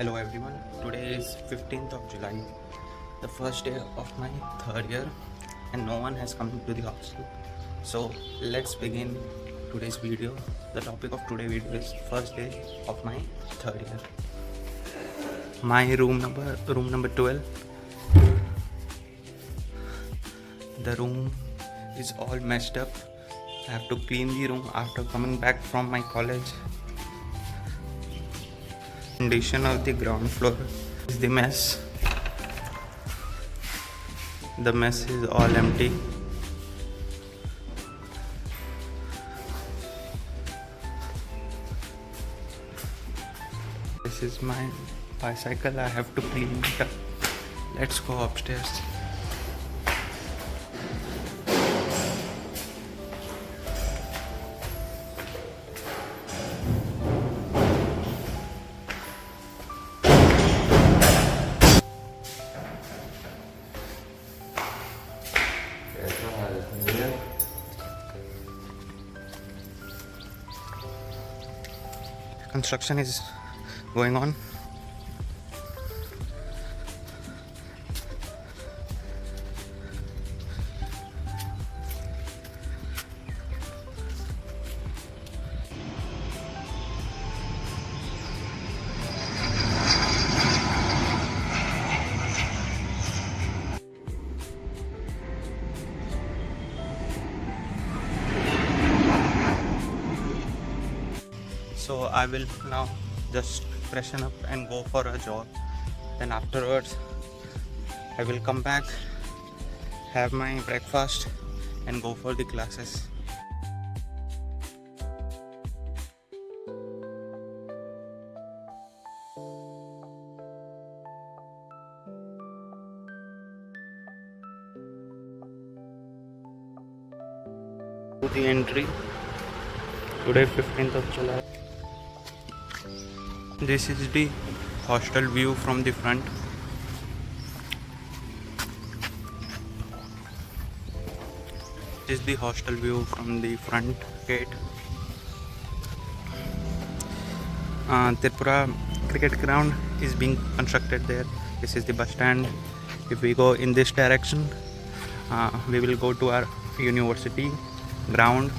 Hello everyone, today is 15th of July, the first day of my third year and no one has come to the hostel. So let's begin today's video. The topic of today's video is first day of my third year. My room number 12. The room is all messed up. I have to clean the room after coming back from my college. Condition of the ground floor is the mess. The mess is all empty. This is my bicycle. I have to clean it up. Let's go upstairs. Construction is going on. So I will now just freshen up and go for a jog. Then afterwards I will come back, have my breakfast and go for the classes. To the entry. Today 15th of July. This is the hostel view from the front. This is the hostel view from the front gate. Tripura cricket ground is being constructed there. This is the bus stand. If we go in this direction, we will go to our university ground.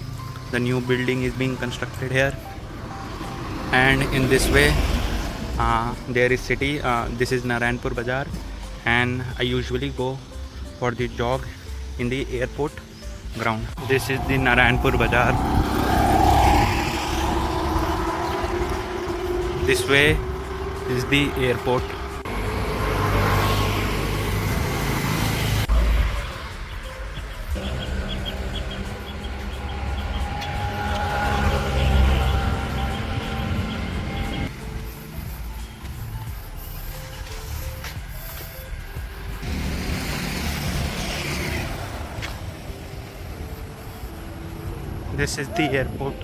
The new building is being constructed here. And in this way there is city. This is Narayanpur Bazaar and I usually go for the jog in the airport ground. This is the Narayanpur Bazaar. This way is the airport. This is the airport.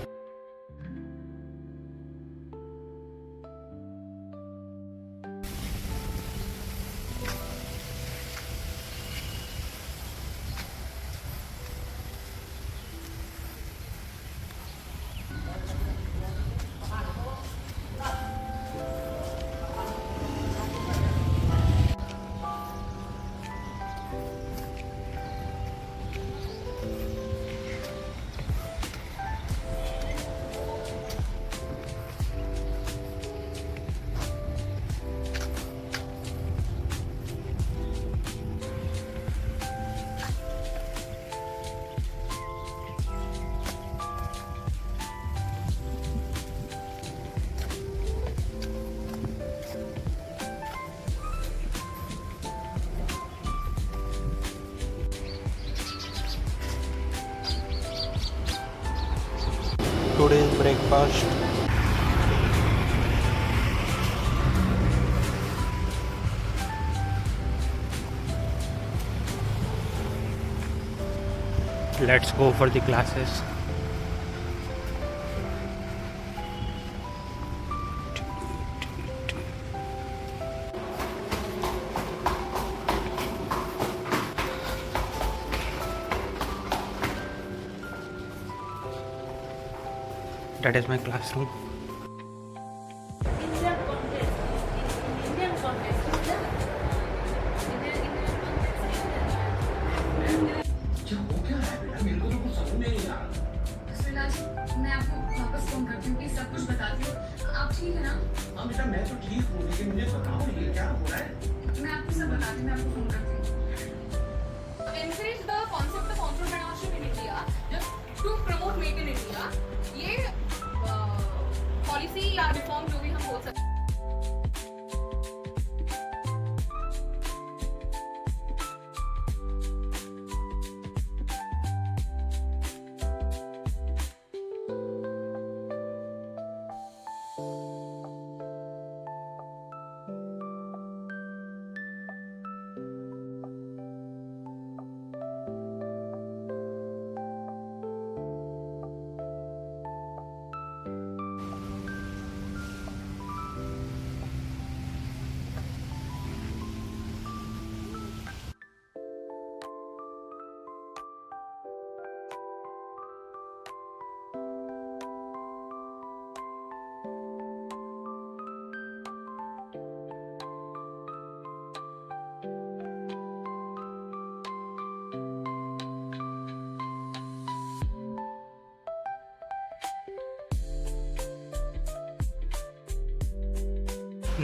Today's breakfast. Let's go for the classes. That is my classroom. हाँ बेटा मैं तो ठीक हूँ, लेकिन मुझे बताओ ये क्या हो रहा है? मैं आपको सब बताती हूँ, मैं आपको फोन करती हूँ। Encourage the concept of entrepreneurship in India, just to promote Make in India. ये पॉलिसी या रिफॉर्म जो भी हम बोल सकते हैं।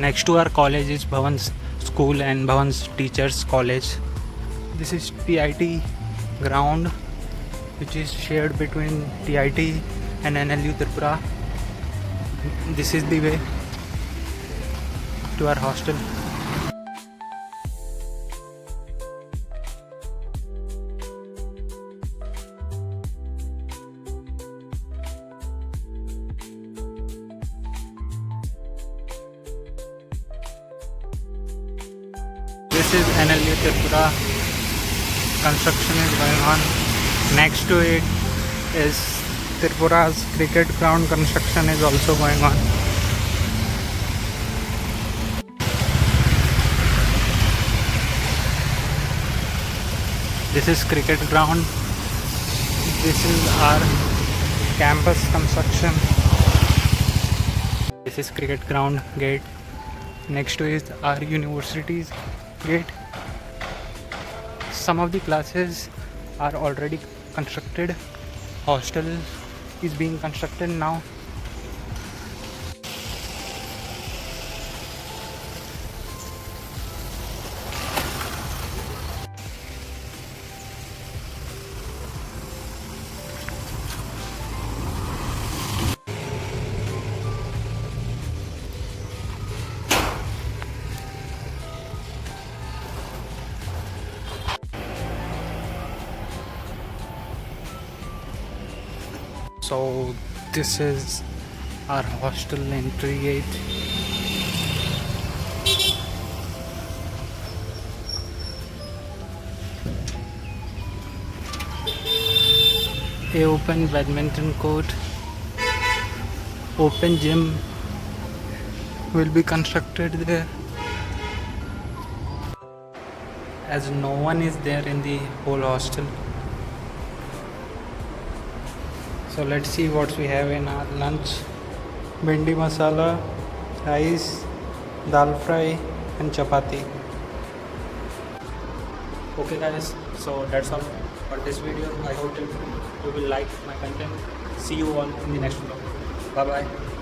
Next to our college is Bhavan's School and Bhavan's Teachers College. This is TIT ground, which is shared between TIT and NLU Tripura. This is the way to our hostel. This is NLU Tripura. Construction is going on. Next to it is Tripura's cricket ground. Construction is also going on. This is cricket ground. This is our campus construction. This is cricket ground gate. Next to is our university's gate. Some of the classes are already constructed. Hostel is being constructed now. So this is our hostel entry gate. A open badminton court, open gym will be constructed there, as no one is there in the whole hostel. So let's see what we have in our lunch. Bhindi masala, rice, dal fry and chapati. Okay guys, so that's all for this video. I hope you will like my content. See you all in the next vlog. Bye bye.